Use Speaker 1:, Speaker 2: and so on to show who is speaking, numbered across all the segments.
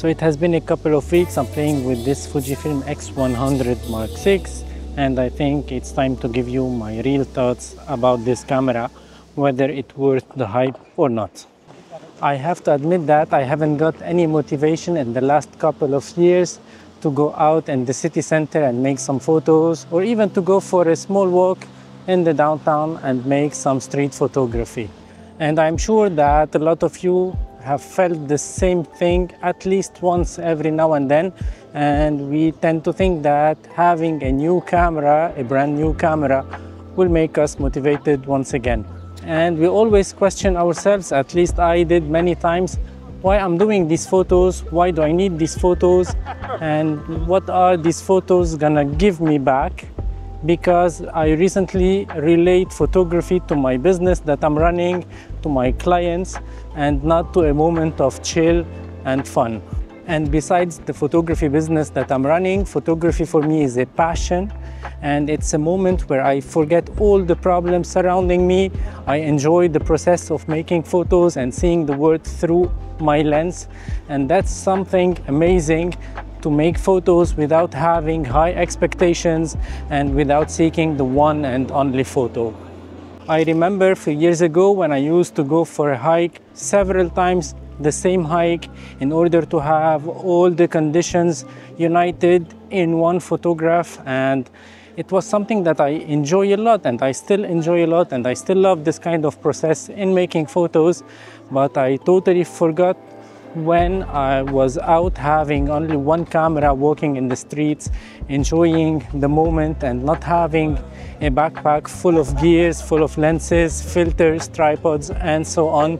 Speaker 1: So it has been a couple of weeks. I'm playing with this Fujifilm X100 Mark VI, and I think it's time to give you my real thoughts about this camera, whether it's worth the hype or not. I have to admit that I haven't got any motivation in the last couple of years to go out in the city center and make some photos, or even to go for a small walk in the downtown and make some street photography. And I'm sure that a lot of you have felt the same thing at least once every now and then, and we tend to think that having a new camera, a brand new camera, will make us motivated once again. And we always question ourselves, at least I did many times, why I'm doing these photos, why do I need these photos, and what are these photos gonna give me back? Because I recently relate photography to my business that I'm running, to my clients, and not to a moment of chill and fun. And besides the photography business that I'm running, photography for me is a passion, and it's a moment where I forget all the problems surrounding me. I enjoy the process of making photos and seeing the world through my lens, and that's something amazing, to make photos without having high expectations and without seeking the one and only photo. I remember a few years ago when I used to go for a hike several times, the same hike, in order to have all the conditions united in one photograph, and it was something that I enjoy a lot, and I still enjoy a lot, and I still love this kind of process in making photos. But I totally forgot when I was out having only one camera, walking in the streets, enjoying the moment, and not having a backpack full of gears, full of lenses, filters, tripods, and so on,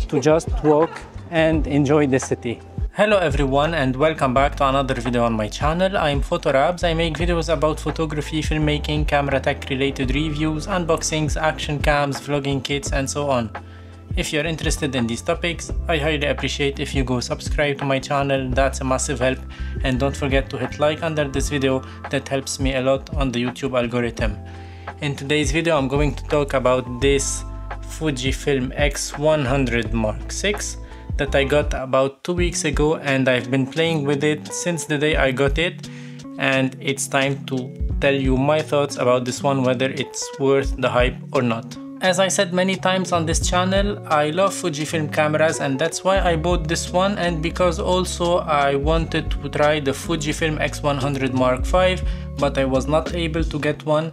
Speaker 1: to just walk and enjoy the city. Hello everyone, and welcome back to another video on my channel. I'm PhotoRabs. I make videos about photography, filmmaking, camera tech related reviews, unboxings, action cams, vlogging kits, and so on. If you're interested in these topics, I highly appreciate if you go subscribe to my channel. That's a massive help, and don't forget to hit like under this video. That helps me a lot on the YouTube algorithm. In today's video, I'm going to talk about this Fujifilm X100 Mark VI that I got about 2 weeks ago, and I've been playing with it since the day I got it, and it's time to tell you my thoughts about this one, whether it's worth the hype or not. As I said many times on this channel, I love Fujifilm cameras, and that's why I bought this one, and because also I wanted to try the Fujifilm X100 Mark V, but I was not able to get one,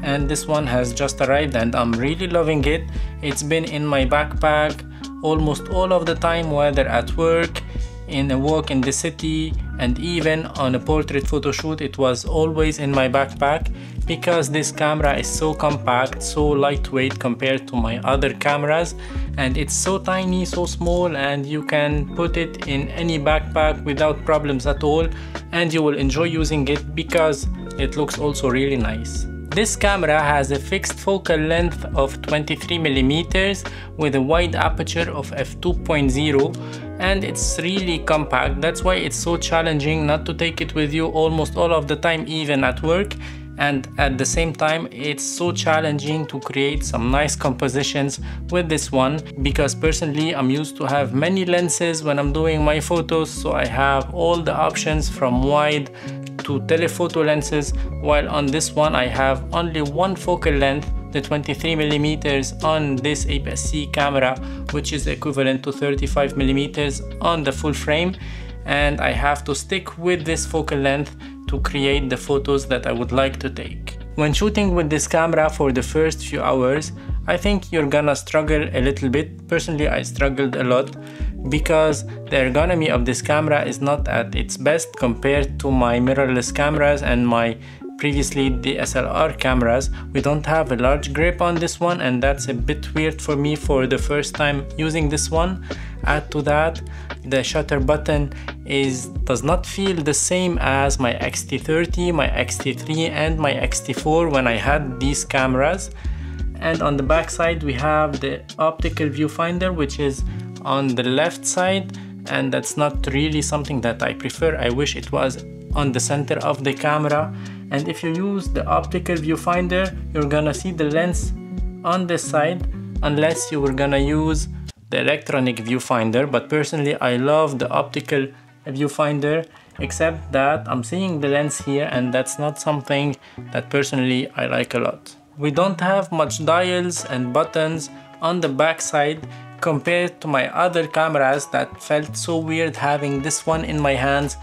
Speaker 1: and this one has just arrived and I'm really loving it. It's been in my backpack almost all of the time, whether at work, in a walk in the city, and even on a portrait photo shoot. It was always in my backpack, because this camera is so compact, so lightweight compared to my other cameras, and it's so tiny, so small, and you can put it in any backpack without problems at all, and you will enjoy using it because it looks also really nice. This camera has a fixed focal length of 23mm with a wide aperture of f2.0, and it's really compact. That's why it's so challenging not to take it with you almost all of the time, even at work. And at the same time, it's so challenging to create some nice compositions with this one, because personally I'm used to have many lenses when I'm doing my photos, so I have all the options from wide to telephoto lenses, while on this one I have only one focal length, the 23mm on this APS-C camera, which is equivalent to 35mm on the full frame, and I have to stick with this focal length to create the photos that I would like to take. When shooting with this camera for the first few hours, I think you're gonna struggle a little bit. Personally, I struggled a lot because the ergonomy of this camera is not at its best compared to my mirrorless cameras and my previously DSLR cameras. We don't have a large grip on this one, and that's a bit weird for me for the first time using this one. Add to that, the shutter button does not feel the same as my X-T30, my X-T3 and my X-T4 when I had these cameras. And on the back side we have the optical viewfinder, which is on the left side, and that's not really something that I prefer. I wish it was on the center of the camera. And if you use the optical viewfinder, you're gonna see the lens on this side, unless you were gonna use the electronic viewfinder. But personally, I love the optical viewfinder, except that I'm seeing the lens here, and that's not something that personally I like a lot. We don't have much dials and buttons on the back side compared to my other cameras that felt so weird having this one in my hands.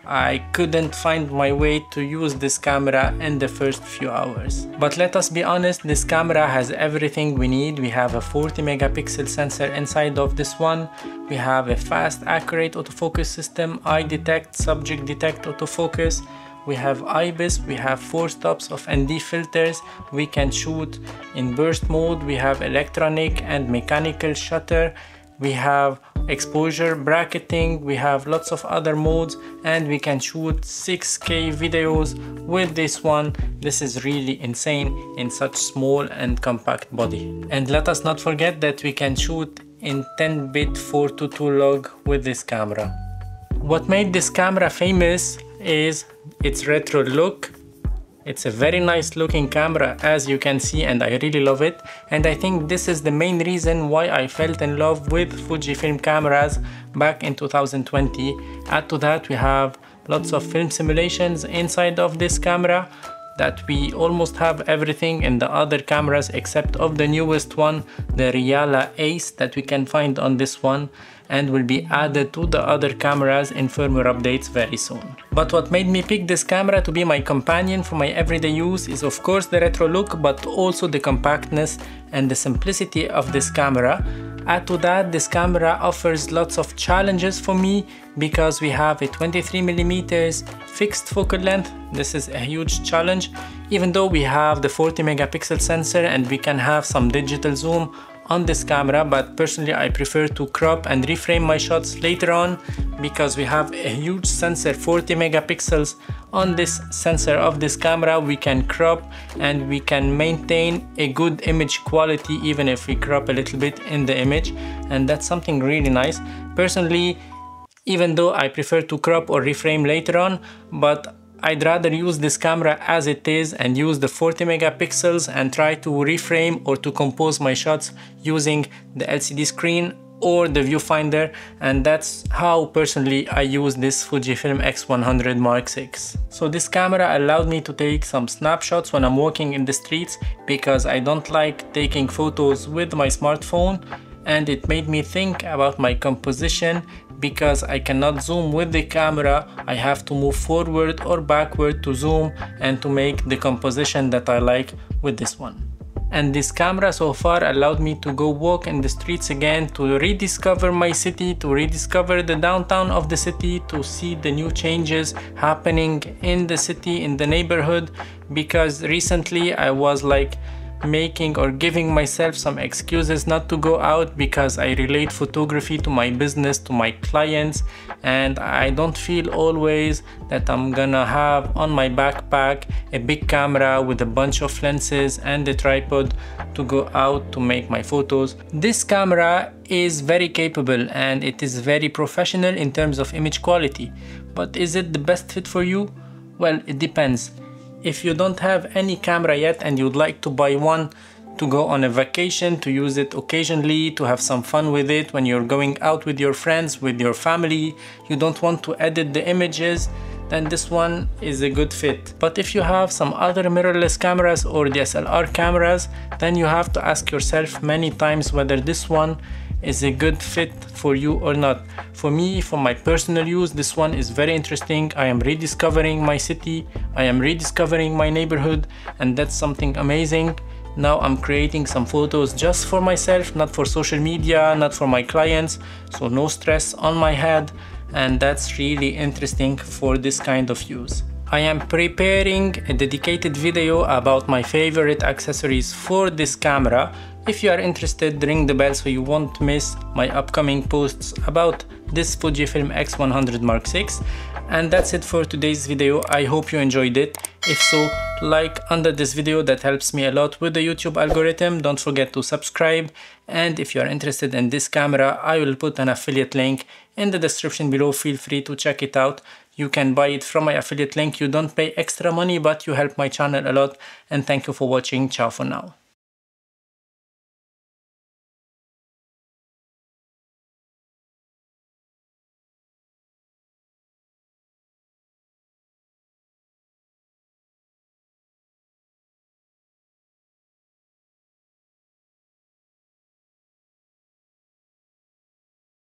Speaker 1: I couldn't find my way to use this camera in the first few hours. But let us be honest, this camera has everything we need. We have a 40 megapixel sensor inside of this one. We have a fast, accurate autofocus system, eye detect, subject detect autofocus. We have IBIS, we have 4 stops of ND filters, we can shoot in burst mode, we have electronic and mechanical shutter, we have exposure bracketing, we have lots of other modes, and we can shoot 6K videos with this one. This is really insane in such small and compact body. And let us not forget that we can shoot in 10-bit 4:2 log with this camera. What made this camera famous is its retro look. It's a very nice looking camera, as you can see, and I really love it. And I think this is the main reason why I fell in love with Fujifilm cameras back in 2020. Add to that, we have lots of film simulations inside of this camera that we almost have everything in the other cameras except of the newest one, the Reala Ace, that we can find on this one and will be added to the other cameras in firmware updates very soon. But what made me pick this camera to be my companion for my everyday use is of course the retro look, but also the compactness and the simplicity of this camera. Add to that, this camera offers lots of challenges for me because we have a 23mm fixed focal length. This is a huge challenge, even though we have the 40 megapixel sensor and we can have some digital zoom on this camera. But personally I prefer to crop and reframe my shots later on because we have a huge sensor, 40 megapixels on this sensor of this camera. We can crop and we can maintain a good image quality even if we crop a little bit in the image, and that's something really nice. Personally, even though I prefer to crop or reframe later on, but I'd rather use this camera as it is and use the 40 megapixels and try to reframe or to compose my shots using the LCD screen or the viewfinder, and that's how personally I use this Fujifilm X100 VI. So this camera allowed me to take some snapshots when I'm walking in the streets because I don't like taking photos with my smartphone, and it made me think about my composition because I cannot zoom with the camera. I have to move forward or backward to zoom and to make the composition that I like with this one. And this camera so far allowed me to go walk in the streets again, to rediscover my city, to rediscover the downtown of the city, to see the new changes happening in the city, in the neighborhood, because recently I was like making or giving myself some excuses not to go out because I relate photography to my business, to my clients, and I don't feel always that I'm gonna have on my backpack a big camera with a bunch of lenses and a tripod to go out to make my photos. This camera is very capable and it is very professional in terms of image quality, but is it the best fit for you? Well, it depends. If you don't have any camera yet and you'd like to buy one to go on a vacation, to use it occasionally, to have some fun with it when you're going out with your friends, with your family, you don't want to edit the images, then this one is a good fit. But if you have some other mirrorless cameras or DSLR cameras, then you have to ask yourself many times whether this one is a good fit for you or not. For me, for my personal use, this one is very interesting. I am rediscovering my city, I am rediscovering my neighborhood, and that's something amazing. Now I'm creating some photos just for myself, not for social media, not for my clients, so no stress on my head, and that's really interesting for this kind of use. I am preparing a dedicated video about my favorite accessories for this camera. If you are interested, ring the bell so you won't miss my upcoming posts about this Fujifilm X100 VI. And that's it for today's video. I hope you enjoyed it. If so, like under this video, that helps me a lot with the YouTube algorithm. Don't forget to subscribe, and if you are interested in this camera, I will put an affiliate link in the description below. Feel free to check it out. You can buy it from my affiliate link. You don't pay extra money, but you help my channel a lot, and thank you for watching. Ciao for now.